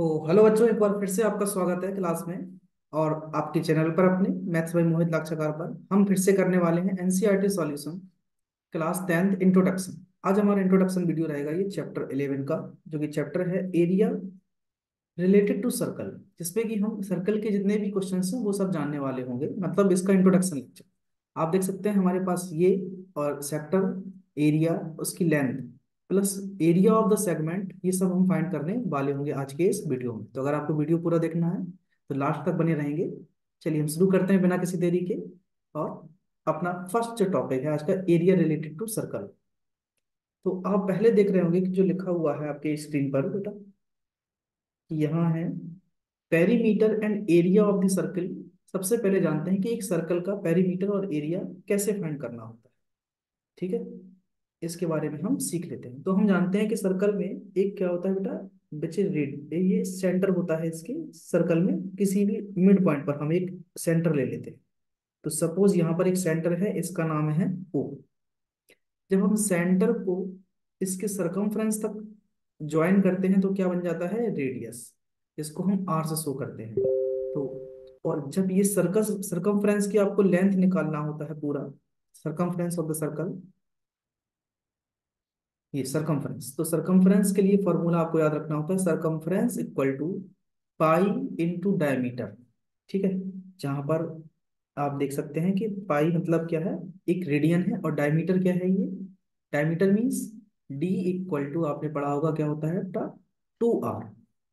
तो हेलो बच्चों, एक बार फिर से आपका स्वागत है क्लास में। और आपके चैनल पर अपने मैथ्स बाय मोहित लाक्षाकार पर हम फिर से करने वाले हैं NCERT solution class 10th introduction. आज हमारा इंट्रोडक्शन वीडियो रहेगा ये चैप्टर 11 का, जो कि चैप्टर है एरिया रिलेटेड टू सर्कल, जिसमें कि हम सर्कल के जितने भी क्वेश्चंस हैं वो सब जानने वाले होंगे, मतलब इसका इंट्रोडक्शन लेक्चर। आप देख सकते हैं हमारे पास ये, और सेक्टर, एरिया, उसकी length plus area of the segment, ये सब हम फाइंड करने वाले होंगे आज के इस वीडियो में। तो अगर आपको वीडियो पूरा देखना है तो लास्ट तक बने रहेंगे। चलिए हम शुरू करते हैं बिना किसी देरी के। और अपना फर्स्ट जो टॉपिक है आज का, एरिया रिलेटेड टू सर्कल। तो आप पहले देख रहे होंगे कि जो लिखा हुआ है आपके स्क्रीन पर बेटा, यहाँ है perimeter and area of the circle. सबसे पहले जानते हैं कि एक सर्कल का पेरीमीटर और एरिया कैसे फाइंड करना होता है। ठीक है, इसके बारे में हम सीख लेते हैं। तो हम जानते हैं कि सर्कल में एक क्या होता है बेटा, बच्चे रेड, ये सेंटर होता है इसके सर्कल में। किसी भी मिड पॉइंट पर हम एक सेंटर ले लेते हैं। तो सपोज यहाँ पर एक सेंटर है, इसका नाम है ओ। जब हम सेंटर को इसके सरकमफ्रेंस तक ज्वाइन करते हैं तो क्या बन जाता है, रेडियस। इसको हम आर से शो करते हैं। तो और जब ये सर्कस सरकमफ्रेंस की आपको लेंथ निकालना होता है, पूरा सरकमफ्रेंस ऑफ द सर्कल, ये सरकमफ्रेंस, तो सरकमफ्रेंस के लिए फॉर्मूला आपको याद रखना होता है, circumference equal to pi into diameter. ठीक है, जहां पर आप देख सकते हैं कि पाई मतलब क्या है, एक रेडियन है, और डायमीटर क्या है, ये diameter means D equal to, आपने पढ़ा होगा क्या होता है, 2r।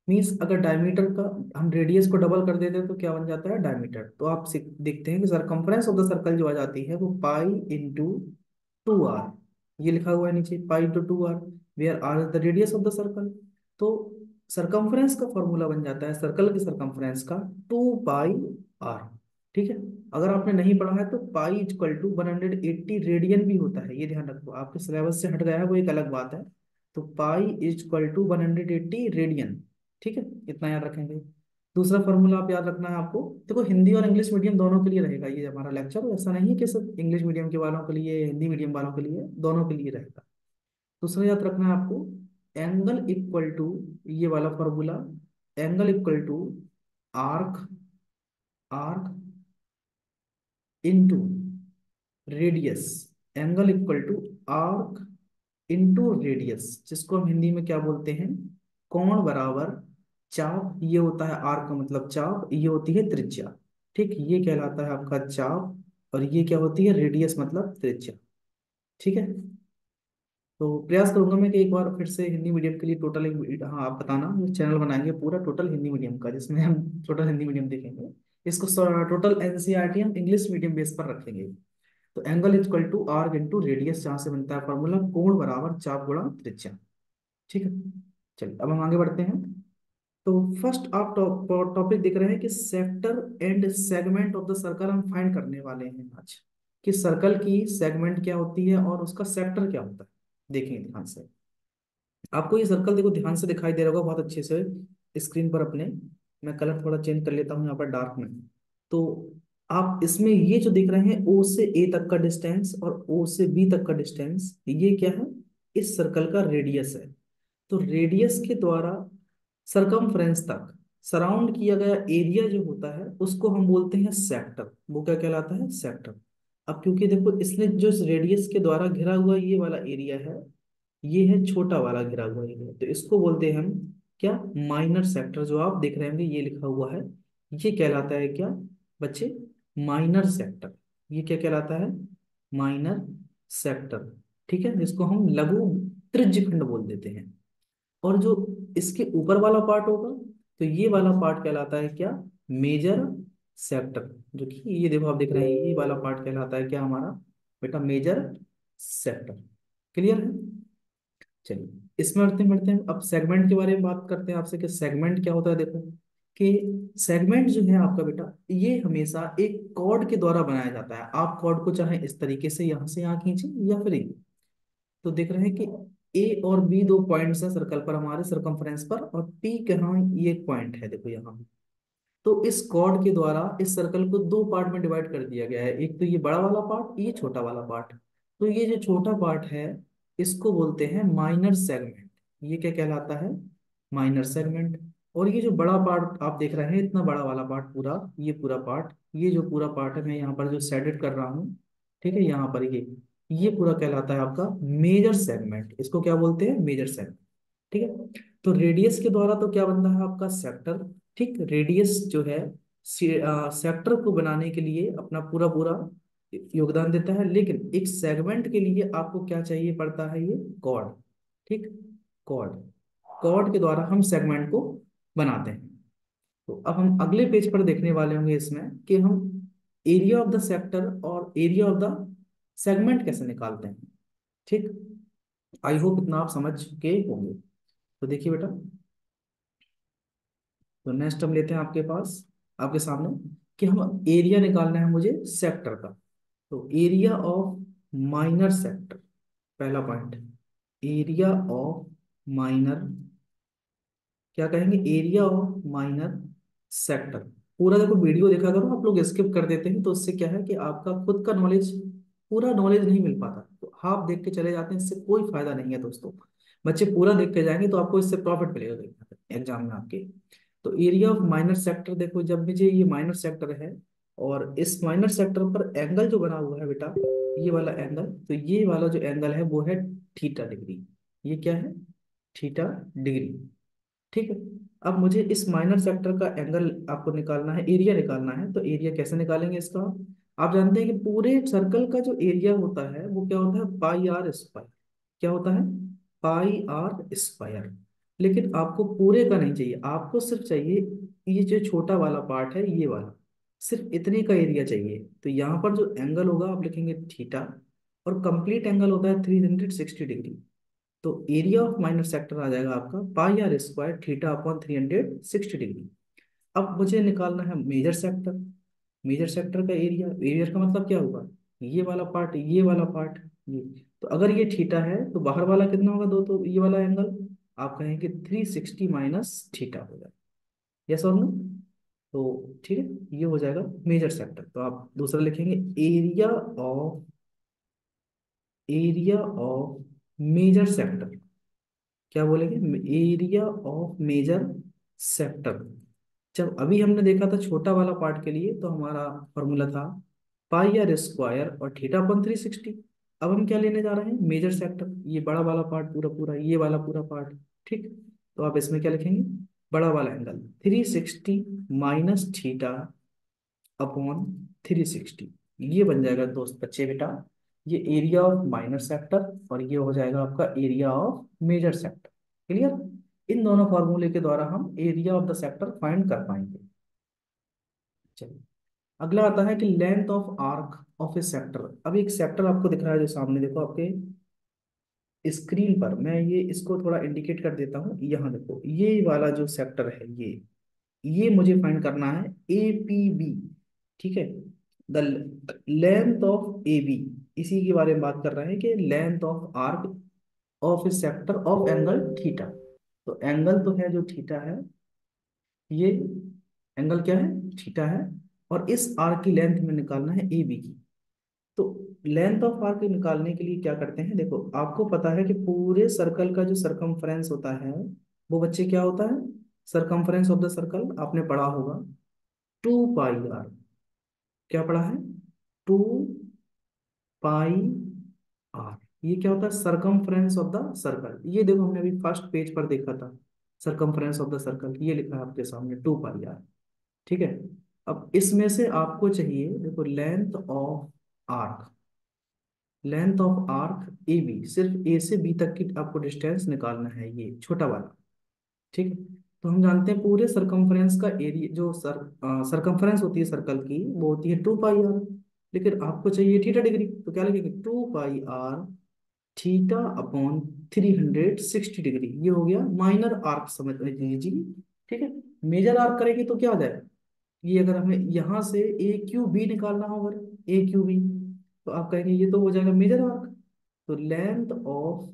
मीन्स अगर डायमीटर का हम रेडियस को डबल कर देते हैं तो क्या बन जाता है, डायमीटर। तो आप देखते हैं कि सरकमफ्रेंस ऑफ द सर्कल जो आ जाती है वो पाई इंटू 2r। ये लिखा हुआ है नीचे, pi into 2r, where r is the radius of the circle. तो सरकमफ्रेंस का फॉर्मूला बन जाता है सर्कल के सरकमफ्रेंस का 2 पाई r। ठीक है, अगर आपने नहीं पढ़ा है तो पाई इक्वल टू 180 रेडियन भी होता है, ये ध्यान रखो। आपके सिलेबस से हट गया है वो एक अलग बात है। तो पाई इक्वल टू 180 रेडियन। ठीक है, इतना याद रखेंगे। दूसरा फॉर्मूला आप याद रखना है आपको। देखो हिंदी और इंग्लिश मीडियम दोनों के लिए रहेगा ये हमारा लेक्चर, ऐसा नहीं है कि सिर्फ इंग्लिश मीडियम के वालों के लिए, हिंदी मीडियम वालों के लिए, दोनों के लिए रहेगा। दूसरा याद रखना है आपको, एंगल इक्वल टू, ये वाला formula, angle equal to arc, arc into radius. Angle equal to arc into radius, जिसको हम हिंदी में क्या बोलते हैं, कोण बराबर चाप। ये होता है आर्क का मतलब चाप, ये होती है त्रिज्या। ठीक, ये कहलाता है आपका चाप, और ये क्या होती है, रेडियस मतलब त्रिज्या। ठीक है, तो प्रयास करूंगा मैं कि एक बार फिर से हिंदी मीडियम के लिए टोटल एक, हाँ आप बताना, चैनल बनाएंगे पूरा टोटल हिंदी मीडियम का, जिसमें हम टोटल हिंदी मीडियम देखेंगे। इसको टोटल एनसीईआरटी हम इंग्लिश मीडियम बेस पर रखेंगे। तो angle equal to arc into radius, जहां से बनता है फॉर्मूला कोण बराबर चाप गुणा त्रिज्या। ठीक है, चलिए अब हम आगे बढ़ते हैं। तो फर्स्ट आप टॉपिक देख रहे हैं कि sector and segment of the circle हम फाइंड करने वाले हैं आज, कि सर्कल की सेगमेंट क्या होती है और उसका सेक्टर क्या होता है। देखेंगे ध्यान से। आपको ये सर्कल देखो ध्यान से दिखाई दे रहा होगा बहुत अच्छे से स्क्रीन पर अपने। मैं कलर थोड़ा चेंज कर लेता हूँ यहाँ पर डार्क में। तो आप इसमें ये जो देख रहे हैं, ओ से ए तक का डिस्टेंस और ओ से बी तक का डिस्टेंस, ये क्या है, इस सर्कल का रेडियस है। तो रेडियस के द्वारा सरकमफ्रेंस तक सराउंड किया गया एरिया जो होता है उसको हम बोलते हैं सेक्टर। वो क्या कहलाता है, सेक्टर। अब क्योंकि देखो इसने जो इस रेडियस के द्वारा घिरा हुआ ये वाला एरिया है, ये है छोटा वाला घिरा हुआ एरिया, तो इसको बोलते हैं हम क्या, माइनर सेक्टर। जो आप देख रहे होंगे ये लिखा हुआ है, ये कहलाता है क्या बच्चे, माइनर सेक्टर। ये क्या कहलाता है, माइनर सेक्टर। ठीक है, जिसको हम लघु त्रिज्यखंड बोल देते हैं। और जो इसके ऊपर वाला पार्ट होगा, तो ये वाला पार्ट कहलाता है क्या, मेजर सेक्टर। जो कि ये देखो आप देख रहे हैं, ये वाला पार्ट कहलाता है क्या हमारा बेटा, मेजर सेक्टर। क्लियर है। चलिए इसमें बढ़ते हैं अब सेगमेंट के बारे में बात करते हैं आपसे, कि सेगमेंट क्या होता है। देखो कि सेगमेंट जो है आपका बेटा, ये हमेशा एक कॉर्ड के द्वारा बनाया जाता है। आप कॉर्ड को चाहे इस तरीके से यहाँ से यहाँ खींचे, या फिर तो देख रहे हैं कि ए और बी दो पॉइंट्स हैं सर्कल पर, हमारे सरकमफ्रेंस पर, और पी कहाँ, ये एक पॉइंट है देखो यहाँ। तो इस कॉर्ड के द्वारा इस सर्कल को दो पार्ट में डिवाइड कर दिया गया है, एक तो ये बड़ा वाला पार्ट, ये छोटा वाला पार्ट। तो ये जो छोटा पार्ट है इसको बोलते हैं माइनर सेगमेंट। ये क्या कहलाता है, माइनर सेगमेंट। और ये जो बड़ा पार्ट आप देख रहे हैं, इतना बड़ा वाला पार्ट पूरा, ये पूरा पार्ट, ये जो पूरा पार्ट है, मैं यहाँ पर जो शेडेड कर रहा हूँ, ठीक है, यहाँ पर ये पूरा कहलाता है आपका मेजर सेगमेंट। इसको क्या बोलते हैं? Major segment. ठीक है। तो रेडियस के द्वारा तो क्या बनता है आपका? सेक्टर। ठीक, रेडियस जो है सेक्टर को बनाने के लिए अपना पूरा पूरा योगदान देता है, लेकिन एक सेगमेंट के लिए आपको क्या चाहिए पड़ता है? ये कॉर्ड। ठीक, कॉर्ड। कॉर्ड के द्वारा हम सेगमेंट को बनाते हैं। तो अब हम अगले पेज पर देखने वाले होंगे इसमें कि हम एरिया ऑफ द सेक्टर और एरिया ऑफ द सेगमेंट कैसे निकालते हैं। ठीक, आई होप इतना आप समझ के होंगे। तो देखिए बेटा, तो नेक्स्ट हम लेते हैं आपके पास, आपके सामने, कि हम एरिया निकालना है मुझे सेक्टर का। तो एरिया ऑफ माइनर सेक्टर, पहला पॉइंट, एरिया ऑफ माइनर, क्या कहेंगे? Area of minor sector. पूरा देखो, वीडियो देखा करो, आप लोग स्किप कर देते हैं तो उससे क्या है कि आपका खुद का नॉलेज, पूरा नॉलेज नहीं मिल पाता। तो आप देख के चले जाते हैं, इससे कोई फायदा नहीं है दोस्तों। बच्चे पूरा देख के जाएंगे तो आपको इससे प्रॉफिट मिलेगा एग्जाम में आपके। तो एरिया ऑफ माइनर सेक्टर, देखो जब मुझे ये माइनर सेक्टर है और इस माइनर सेक्टर पर एंगल जो बना हुआ है बेटा, ये वाला एंगल, तो ये वाला जो एंगल है वो है थीटा डिग्री। ये क्या है? Theta degree. ठीक है। अब मुझे इस माइनर सेक्टर का एंगल आपको निकालना है, एरिया निकालना है। तो एरिया कैसे निकालेंगे इसका? आप जानते हैं कि पूरे सर्कल का जो एरिया होता है वो क्या होता है? Pi r square. क्या होता है? Pi r square. लेकिन आपको पूरे का नहीं चाहिए, आपको सिर्फ चाहिए ये जो छोटा वाला पार्ट है, ये वाला, सिर्फ इतने का एरिया चाहिए। तो यहाँ पर जो एंगल होगा आप लिखेंगे थीटा, और कंप्लीट एंगल होता है 360 डिग्री। तो एरिया ऑफ माइनर सेक्टर आ जाएगा आपका pi r square theta upon 360 degree. अब मुझे निकालना है मेजर सेक्टर। मेजर सेक्टर का एरिया, एरिया का मतलब क्या होगा? ये वाला पार्ट, ये वाला पार्ट, ये। तो अगर ये थीटा है तो बाहर वाला कितना होगा दो? तो ये वाला एंगल आप कहेंगे 360 माइनस थीटा हो जाएगा। यस और नो? तो ठीक है, ये हो जाएगा मेजर सेक्टर। तो आप दूसरा लिखेंगे एरिया ऑफ मेजर सेक्टर। क्या बोलेंगे? Area of major sector. जब अभी हमने देखा था छोटा वाला पार्ट के लिए, तो हमारा फॉर्मूला था पाई आर स्क्वायर और थीटा अपन 360। अब हम क्या लेने जा रहे हैं? मेजर सेक्टर, ये बड़ा वाला पार्ट पूरा पूरा, ये वाला पूरा पार्ट। ठीक, तो आप इसमें क्या लिखेंगे? बड़ा वाला एंगल 360 माइनस थीटा अपॉन 360। ये बन जाएगा दोस्त बच्चे बेटा, ये एरिया ऑफ माइनर सेक्टर, और ये हो जाएगा आपका area of major sector. Clear? इन दोनों फॉर्मूले के द्वारा हम area of the sector find कर पाएंगे। चलिए, अगला आता है कि length of arc of a sector. अब एक सेक्टर आपको दिख रहा है जो सामने, देखो आपके स्क्रीन पर, मैं ये इसको थोड़ा इंडिकेट कर देता हूँ। यहाँ देखो, ये वाला जो सेक्टर है, ये मुझे फाइंड करना है ए पी बी। ठीक है, the length of A B, इसी के बारे में बात कर रहे हैं कि length of arc of a sector of angle theta. तो एंगल तो है जो थीटा है, ये एंगल क्या है? थीटा है। और इस आर्क की लेंथ में निकालना है ए बी की। तो लेंथ ऑफ आर्क निकालने के लिए क्या करते हैं? देखो आपको पता है कि पूरे सर्कल का जो सरकमफ्रेंस होता है, वो बच्चे क्या होता है? सरकमफ्रेंस ऑफ द सर्कल आपने पढ़ा होगा 2 पाई आर। क्या पढ़ा है? 2 पाई आर। ये क्या होता है? Circumference of the circle. ये देखो हमने अभी फर्स्ट पेज पर देखा था, सरकमफ्रेंस ऑफ द सर्कल ये लिखा है आपके सामने 2 पाई आर। ठीक है। अब इसमें से आपको चाहिए, देखो, length of arc A B, सिर्फ ए से बी तक की आपको डिस्टेंस निकालना है, ये छोटा वाला। ठीक है। तो हम जानते हैं पूरे सरकमफ्रेंस का एरिया, जो सरकमफ्रेंस होती है सर्कल की, वो होती है 2 पाई आर। लेकिन आपको चाहिए थीटा डिग्री, तो क्या लिखेंगे? 2 पाई आर थीटा अपॉन 360 डिग्री। ये हो गया माइनर आर्क, समझ लीजिए। ठीक है। मेजर आर्क करेंगे तो क्या आ जाएगा? ये अगर हमें यहाँ से ए क्यू बी निकालना हो, अगर ए क्यू बी, तो आप कहेंगे ये तो हो जाएगा मेजर आर्क। तो लेंथ ऑफ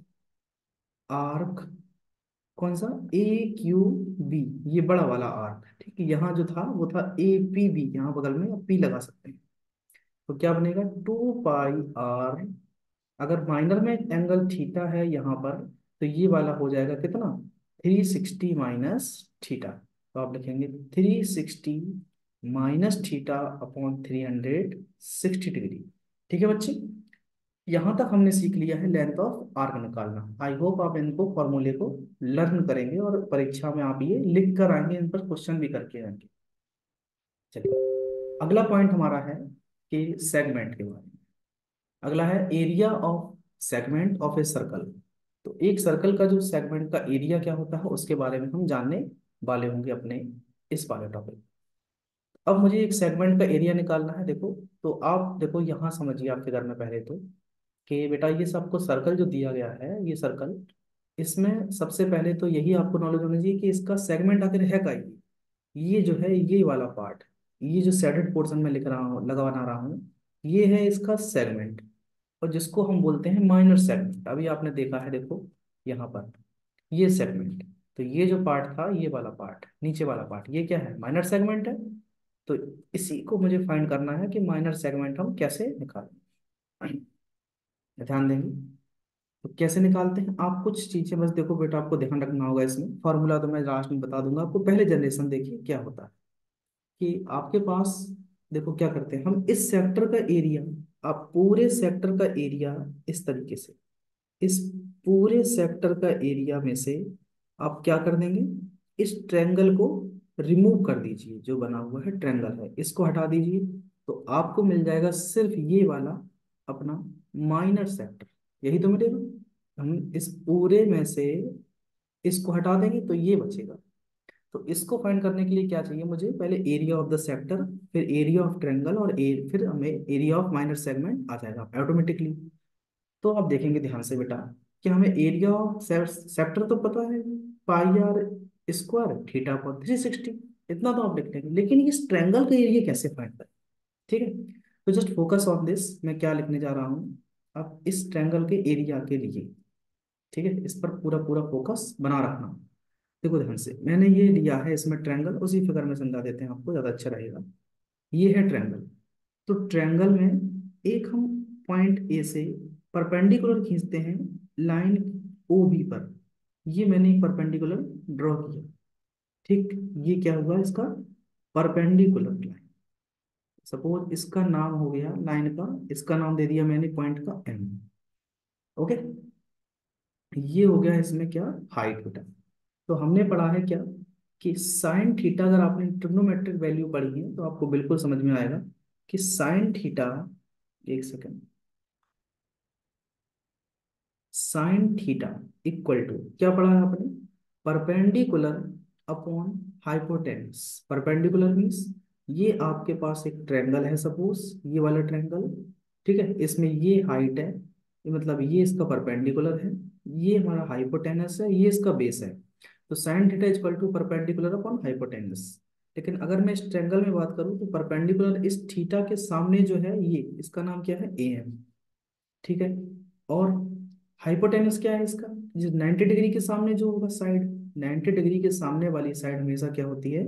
आर्क कौन सा? ए क्यू बी, ये बड़ा वाला आर्क। ठीक है, यहाँ जो था वो था ए पी बी, यहाँ बगल में आप पी लगा सकते हैं। तो क्या बनेगा? 2 पाई आर, अगर माइनर में एंगल थीटा है यहाँ पर, तो ये वाला हो जाएगा कितना? 360 माइनस थीटा। तो आप लिखेंगे 360 माइनस थीटा अपॉन 360 डिग्री। ठीक है बच्चे, यहाँ तक हमने सीख लिया है लेंथ ऑफ आर्क निकालना। आई होप आप इनको फॉर्मूले को लर्न करेंगे और परीक्षा में आप ये लिख कर आएंगे, इन पर क्वेश्चन भी करके आएंगे। चलिए, अगला पॉइंट हमारा है कि सेगमेंट के बारे में। अगला है area of segment of a circle. तो एक सर्कल का जो सेगमेंट का एरिया क्या होता है उसके बारे में हम जानने वाले होंगे अपने इस वाले टॉपिक। अब मुझे एक सेगमेंट का एरिया निकालना है। देखो, तो आप देखो यहाँ समझिए आपके घर में पहले तो कि बेटा ये सबको सर्कल जो दिया गया है, ये सर्कल, इसमें सबसे पहले तो यही आपको नॉलेज होनी चाहिए कि इसका सेगमेंट आखिर है का ये जो है ये वाला पार्ट, ये जो शेडेड पोर्शन में लिख रहा हूँ, लगा बना रहा हूँ, ये है इसका सेगमेंट। और जिसको हम बोलते हैं माइनर सेगमेंट। अभी आपने देखा है, देखो यहाँ पर ये सेगमेंट, तो ये जो पार्ट था, ये वाला पार्ट, नीचे वाला पार्ट, ये क्या है, माइनर सेगमेंट है। तो इसी को मुझे फाइंड करना है कि माइनर सेगमेंट हम कैसे निकालें। ध्यान देंगे तो कैसे निकालते हैं। आप कुछ चीजें बस देखो बेटा, आपको ध्यान रखना होगा। इसमें फॉर्मूला तो मैं लास्ट में बता दूंगा आपको, पहले जनरेशन देखिए क्या होता है कि आपके पास, देखो क्या करते हैं हम, इस सेक्टर का एरिया, आप पूरे सेक्टर का एरिया इस तरीके से, इस पूरे सेक्टर का एरिया में से आप क्या कर देंगे, इस ट्रेंगल को रिमूव कर दीजिए। जो बना हुआ है ट्रेंगल है, इसको हटा दीजिए, तो आपको मिल जाएगा सिर्फ ये वाला अपना माइनर सेक्टर। यही तो मिलेगा। हम इस पूरे में से इसको हटा देंगे तो ये बचेगा। तो इसको फाइंड करने के लिए क्या चाहिए मुझे, पहले एरिया ऑफ द सेक्टर, फिर एरिया ऑफ ट्रेंगल, और फिर हमें एरिया ऑफ माइनर सेगमेंट आ जाएगा ऑटोमेटिकली। तो आप देखेंगे ध्यान से बेटा कि हमें एरिया ऑफ सेक्टर तो पता है, pi r square theta upon 360, इतना तो आप लिख लेंगे। लेकिन इस ट्रायंगल का एरिया कैसे फाइंड करें। ठीक है, तो जस्ट फोकस ऑन दिस, मैं क्या लिखने जा रहा हूँ अब इस ट्रायंगल के एरिया के लिए। ठीक है, इस पर पूरा पूरा फोकस बना रखना। देखो ध्यान से, मैंने ये लिया है इसमें ट्रायंगल, उसी फिगर में समझा देते हैं आपको, ज़्यादा अच्छा रहेगा। ये है ट्रायंगल। तो ट्रायंगल में एक हम पॉइंट ए से परपेंडिकुलर खींचते हैं लाइन ओ बी पर। ये मैंने एक परपेंडिकुलर ड्रॉ किया। ठीक, ये क्या हुआ इसका परपेंडिकुलर लाइन। सपोज इसका नाम हो गया लाइन का, इसका नाम दे दिया मैंने पॉइंट का एम। ओके, ये हो गया इसमें क्या, हाइट बेटा। तो हमने पढ़ा है क्या कि साइन थीटा, अगर आपने ट्रिग्नोमेट्रिक वैल्यू पढ़ी है तो आपको बिल्कुल समझ में आएगा कि साइन थीटा, एक second, sine theta equal to क्या पढ़ा है आपने, perpendicular upon hypotenuse. Perpendicular means ये आपके पास एक ट्रायंगल है, सपोज ये वाला ट्रायंगल। ठीक है, इसमें ये हाइट है, ये मतलब ये इसका परपेंडिकुलर है, ये हमारा हाइपोटेनस है, ये इसका बेस है। तो sine theta equal to perpendicular upon hypotenuse. लेकिन अगर मैं इस ट्रायंगल में बात करूं तो परपेंडिकुलर इस थीटा के सामने जो है, ये इसका नाम क्या है, ए एम। ठीक है, और हाइपोटेनस क्या है इसका, जो 90 डिग्री के सामने जो होगा साइड, 90 डिग्री के सामने वाली साइड हमेशा क्या होती है,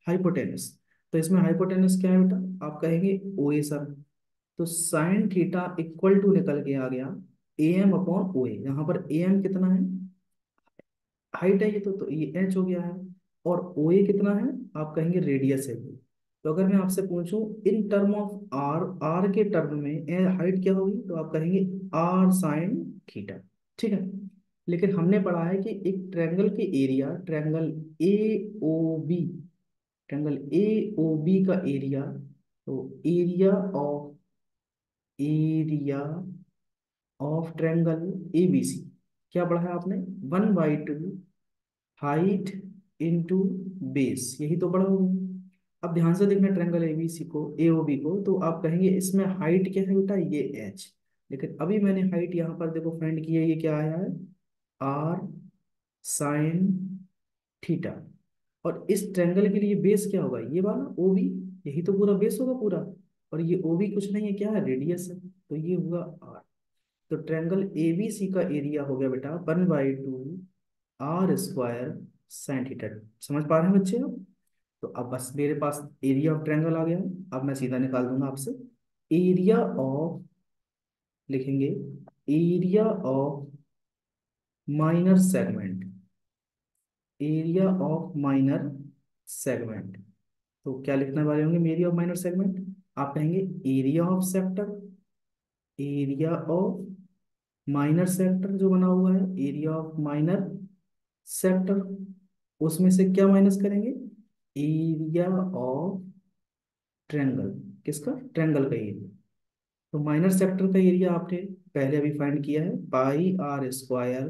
हाइपोटेनस। तो इसमें हाइपोटेनस क्या है बेटा, आप कहेंगे ओ ए सर। तो साइन थीटा इक्वल टू निकल के आ गया ए एम अपॉन ओ ए। यहाँ पर ए एम कितना है, हाइट है ये, तो ये एच हो गया है। और ओ ए कितना है, आप कहेंगे रेडियस है ये। तो अगर मैं आपसे पूछूं in term of r, r के टर्म में हाइट क्या होगी, तो आप कहेंगे आर साइन थीटा। ठीक है, लेकिन हमने पढ़ा है कि एक ट्रायंगल के area, triangle A O B, triangle A O B का एरिया, तो area of triangle A B C, क्या पढ़ा है आपने, 1/2 हाइट इंटू बेस, यही तो पढ़ा होगा। अब ध्यान से देखना ट्रायंगल एबीसी को, एओबी को, तो आप कहेंगे इसमें हाइट क्या है बेटा, ये एच। लेकिन अभी मैंने हाइट यहाँ पर देखो फाइंड की है, ये क्या आया है, आर साइन थीटा। और इस ट्रायंगल के लिए बेस क्या होगा, ये वाला ओबी, यही तो पूरा बेस होगा पूरा। और ये ओबी कुछ नहीं है, क्या है, रेडियस है, तो ये हुआ आर। तो ट्रायंगल एबीसी का एरिया हो गया बेटा 1/2 आर स्क्वायर साइन थीटा। समझ पा रहे हैं बच्चे आप। तो अब बस मेरे पास एरिया ऑफ ट्रायंगल आ गया है। अब मैं सीधा निकाल दूंगा आपसे एरिया ऑफ, लिखेंगे area of minor segment, area of minor segment. तो क्या लिखने वाले होंगे एरिया ऑफ माइनर सेगमेंट? आप कहेंगे area of sector, area of minor sector जो बना हुआ है, एरिया ऑफ माइनर सेक्टर, उसमें से क्या माइनस करेंगे? Area of triangle. किसका? ट्रेंगल का एरिया। तो माइनर सेक्टर का एरिया आपने पहले अभी फाइंड किया है, pi r square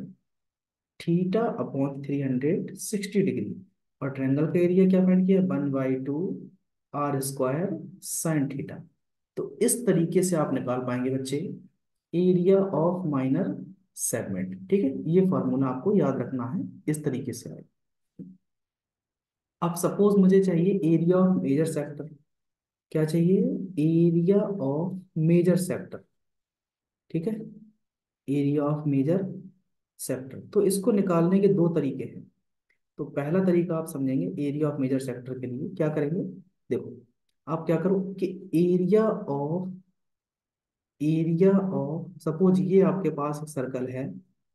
theta upon 360 degree. और ट्रायंगल का एरिया क्या फाइंड किया? 1/2 r² साइन थीटा। तो इस तरीके से आप निकाल पाएंगे बच्चे एरिया ऑफ माइनर सेगमेंट। ठीक है, ये फॉर्मूला आपको याद रखना है, इस तरीके से आए। अब सपोज मुझे चाहिए एरिया ऑफ मेजर सेक्टर। क्या चाहिए? Area of major sector. ठीक है, एरिया ऑफ मेजर सेक्टर। तो इसको निकालने के दो तरीके हैं। तो पहला तरीका आप समझेंगे एरिया ऑफ मेजर सेक्टर के लिए क्या करेंगे। देखो, आप क्या करो कि एरिया ऑफ सपोज ये आपके पास सर्कल है।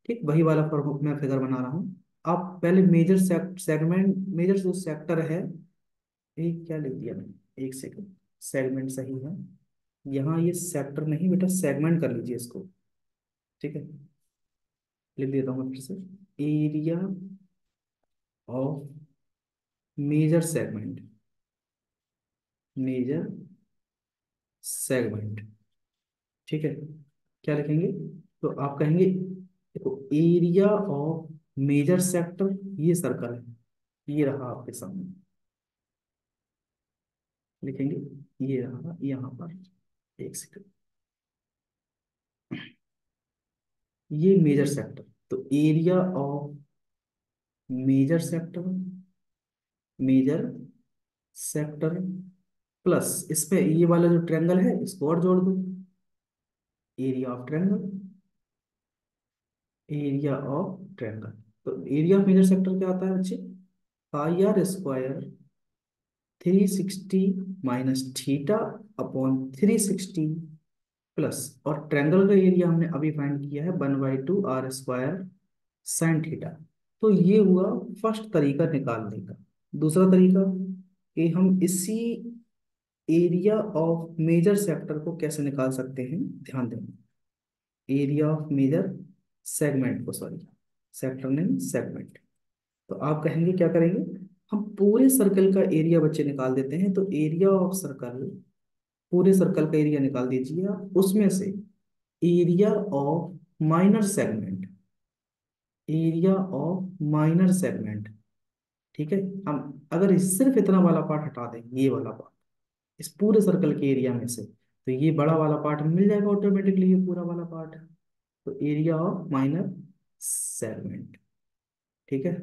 ठीक, वही वाला फॉर्म मैं फिगर बना रहा हूँ। आप पहले मेजर सेगमेंट, मेजर जो सेक्टर है, एक क्या लिख दिया मैंने, एक सेकंड, सेगमेंट सही है। यहाँ ये सेक्टर नहीं बेटा, सेगमेंट कर लीजिए इसको। ठीक है, लिख देता हूँ मैं फिर से, area of major segment, major segment. ठीक है, क्या लिखेंगे? तो आप कहेंगे देखो एरिया ऑफ मेजर सेक्टर, ये सर्कल है, ये रहा आपके सामने, लिखेंगे ये रहा यहाँ पर। एक सेकंड, ये मेजर सेक्टर। तो area of major sector, major sector plus इसमें ये वाला जो ट्रायंगल है इसको और जोड़ दो, area of triangle, area of triangle. तो एरिया ऑफ मेजर सेक्टर क्या आता है बच्चे? πr² 360 minus theta upon 360 plus, और ट्रायंगल का एरिया हमने अभी फाइंड किया है 1/2 r² साइन थीटा। तो ये हुआ फर्स्ट तरीका निकालने का। दूसरा तरीका कि हम इसी एरिया ऑफ मेजर सेक्टर को कैसे निकाल सकते हैं, ध्यान दें। एरिया ऑफ मेजर सेगमेंट को, सॉरी सेक्टर नहीं सेगमेंट। तो आप कहेंगे क्या करेंगे, हम पूरे सर्कल का एरिया बच्चे निकाल देते हैं। तो एरिया ऑफ सर्कल, पूरे सर्कल का एरिया निकाल दीजिए आप, उसमें से area of minor segment, area of minor segment. ठीक है, हम अगर सिर्फ इतना वाला पार्ट हटा दें, ये वाला पार्ट इस पूरे सर्कल के एरिया में से, तो ये बड़ा वाला पार्ट मिल जाएगा ऑटोमेटिकली, ये पूरा वाला पार्ट। तो एरिया ऑफ माइनर सेगमेंट। ठीक है,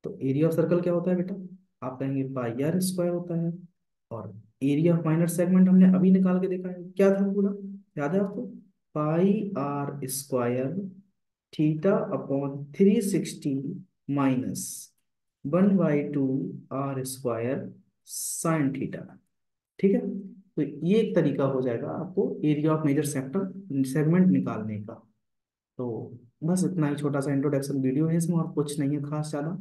तो एरिया ऑफ सर्कल क्या होता है बेटा? आप कहेंगे πr² होता है। और एरिया ऑफ माइनर सेगमेंट हमने अभी निकाल के देखा है, क्या था पूरा, याद है आपको? πr² theta upon 360 minus 1/2 r² sine theta. ठीक है, तो ये एक तरीका हो जाएगा आपको area of major sector segment निकालने का। तो बस इतना ही छोटा सा इंट्रोडक्शन वीडियो है, इसमें और कुछ नहीं है खास ज़्यादा।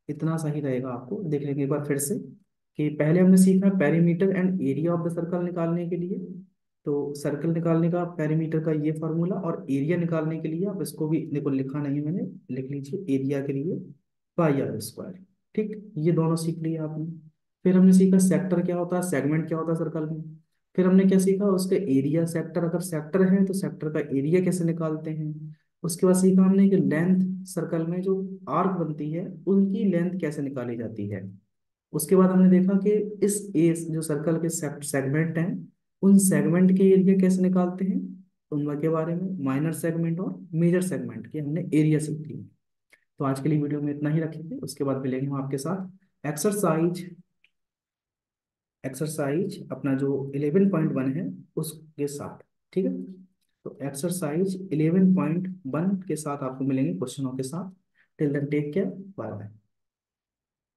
इतना सही रहेगा, आपको देख लेंगे एक बार फिर से कि पहले हमने सीखा perimeter and area of the circle निकालने के लिए। तो सर्कल निकालने का पेरीमीटर का ये फार्मूला, और एरिया निकालने के लिए आप इसको भी, देखो लिखा नहीं है मैंने, लिख लीजिए एरिया के लिए πr²। ठीक, ये दोनों सीख लिए आपने। फिर हमने सीखा सेक्टर क्या होता है, सेगमेंट क्या होता है सर्कल में। फिर हमने क्या सीखा, उसके एरिया, सेक्टर अगर सेक्टर है तो सेक्टर का एरिया कैसे निकालते हैं। उसके बाद सीखा हमने कि लेंथ, सर्कल में जो आर्क बनती है उनकी लेंथ कैसे निकाली जाती है। उसके बाद हमने देखा कि इस एस जो सर्कल के सेगमेंट हैं, उन सेगमेंट के एरिया कैसे निकालते हैं, उनके बारे में माइनर सेगमेंट और मेजर सेगमेंट के हमने एरिया सीख लिए। तो आज के लिए वीडियो में इतना ही रखेंगे, उसके बाद मिलेंगे हम आपके साथ एक्सरसाइज, एक्सरसाइज अपना जो 11.1 है उसके साथ। ठीक है, तो एक्सरसाइज 11.1 के साथ आपको मिलेंगे क्वेश्चनों के साथ। Till then take care, bye bye.